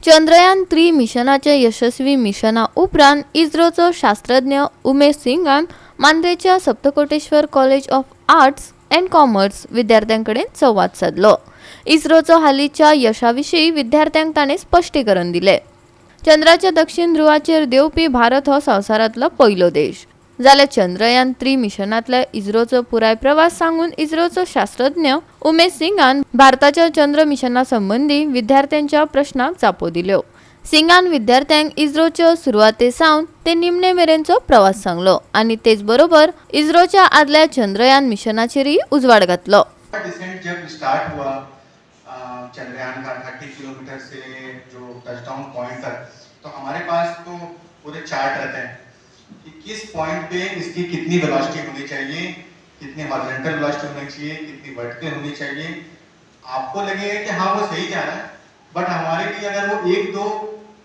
चंद्रयान-3 मिशनाचे यशस्वी मिशना उपरांत इस्रोचो शास्त्रज्ञ उमेश सिंगान मांद्रेच्या Saptakoteshwar college of arts and commerce विद्यार्थ्यांकडेन संवाद साधलो। इस्रोचो हालींच्या यशाविशीं विद्यार्थ्यांक ताणें स्पश्टीकरण दिलें। चंद्राच्या दक्षिण ध्रुवाचेर देंवपी भारत हो संवसारांतलो पयलो देश जाल्यार चंद्रयान-3 मिशनांतल्या इस्रोचो पुराय प्रवास सांगून इस्रोचो शास्त्रज्ञ उमेश सिंगान भारताच्या चंद्र मिशना संबंधी विद्यार्थ्यांच्या प्रश्नांक जापो दिल्यो। सिंगान विद्यार्थ्यांक इस्रोच्या सुरवाते सावन ते निमणे मेरेनचो प्रवास सांगलो आनी तेच बरोबर इस्रोच्या आदल्या चंद्रयान मिशनाचेरय उजवाड घातलो। डिसेंट जब स्टार्ट हुआ चंद्रयान का 30 किलोमीटर से जो टचडाउन पॉइंट तक, तो हमारे पास तो पूरे चार्ट रहते हैं कि किस पॉइंट पे इसकी कितनी वेलोसिटी होनी चाहिए, कितनी हॉरिजॉन्टल वेलोसिटी होनी चाहिए, कितनी वर्टिकल होनी चाहिए। आपको लगेगा कि हाँ वो सही जा रहा है, बट हमारे लिए अगर वो 1-2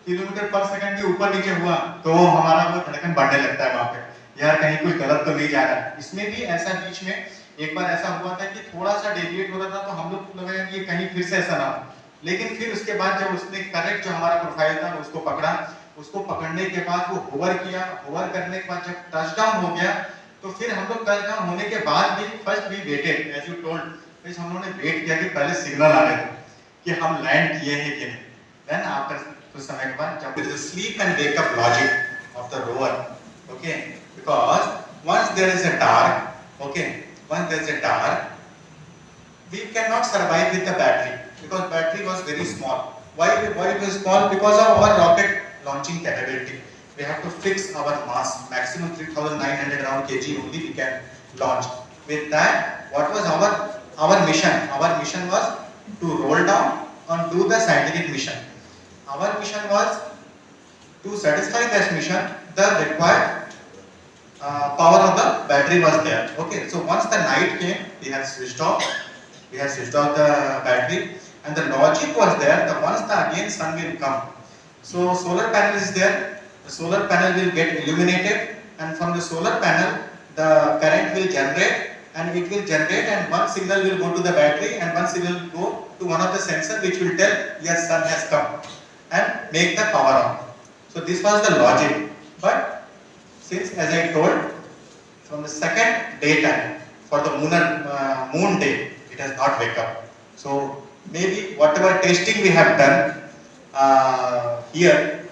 किलोमीटर पर सेकंड के ऊपर नीचे हुआ तो हमारा वो धड़कन बढ़ने लगता है वहाँ पे, यार कहीं कुछ गलत तो नहीं जा रहा है। इसमें भी ऐसा बीच में एक बार ऐसा हुआ था कि थोड़ा सा डेविएट हो रहा था, तो हम लोग को लगा कि कहीं फिर से ऐसा ना हो, लेकिन फिर उसके बाद जब उसने करेक्ट जो हमारा प्रोफाइल था उसको पकड़ा, उसको पकड़ने के बाद वो होवर किया, होवर करने के बाद जब टचडाउन हो गया तो फिर हम लोग टचडाउन होने के बाद भी first we waited as you told, फिर हम लोगों ने वेट किया कि पहले सिग्नल आ रहे थे कि हम लैंड किए हैं कि नहीं। देन आफ्टर कुछ समय के बाद जब there is a sleep and wake up logic of the rover, okay, because once there is a dark, okay, once there is a dark, we cannot survive with the battery because battery was very small. Why it was small? Because of our rocket launching capability. We have to fix our mass, maximum 3,900 around kg only we can launch. With that, what was our mission? Our mission was to roll down and do the scientific mission. Our mission was to satisfy that mission, the required power of the battery was there. Okay, so once the night came, we have switched off the battery, and the logic was there that once the again sun will come, so solar panel is there, the solar panel will get illuminated, and from the solar panel the current will generate, and it will generate, and one signal will go to the battery and one signal will go to one of the sensor which will tell yes sun has come and make the power on. So this was the logic, but since as I told, from the second daytime for the moon day, it has not wake up. So maybe whatever testing we have done here,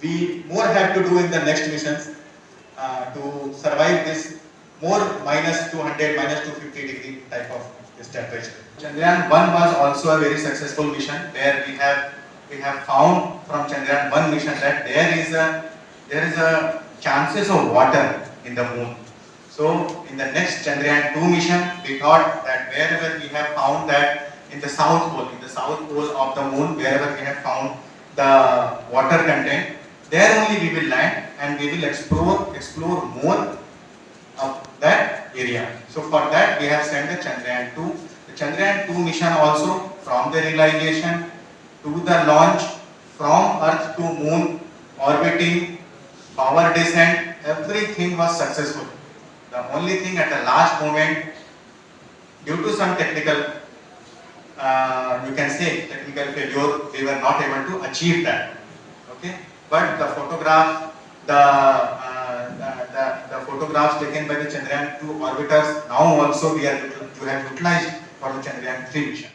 we more have to do in the next missions to survive this more minus 200, minus 250 degree type of this temperature. Chandrayaan 1 was also a very successful mission where we have found from Chandrayaan 1 mission that there is a chances of water in the moon. So in the next Chandrayaan 2 mission, we thought that wherever we have found that in the south pole of the moon, wherever we have found the water content, there only we will land and we will explore more of that area. So for that we have sent the Chandrayaan 2. The Chandrayaan 2 mission also, from the realization to the launch, from Earth to moon, orbiting, power descent, everything was successful. The only thing at the last moment, due to some technical, you can say technical failure, we were not able to achieve that. Okay, but the photographs taken by the Chandrayaan 2 orbiters now also we are to have utilized for the Chandrayaan 3 mission.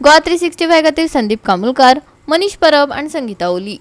Goa 365 खातीर संदीप कामुलकार, मनीष परब आणि संगीता ओली।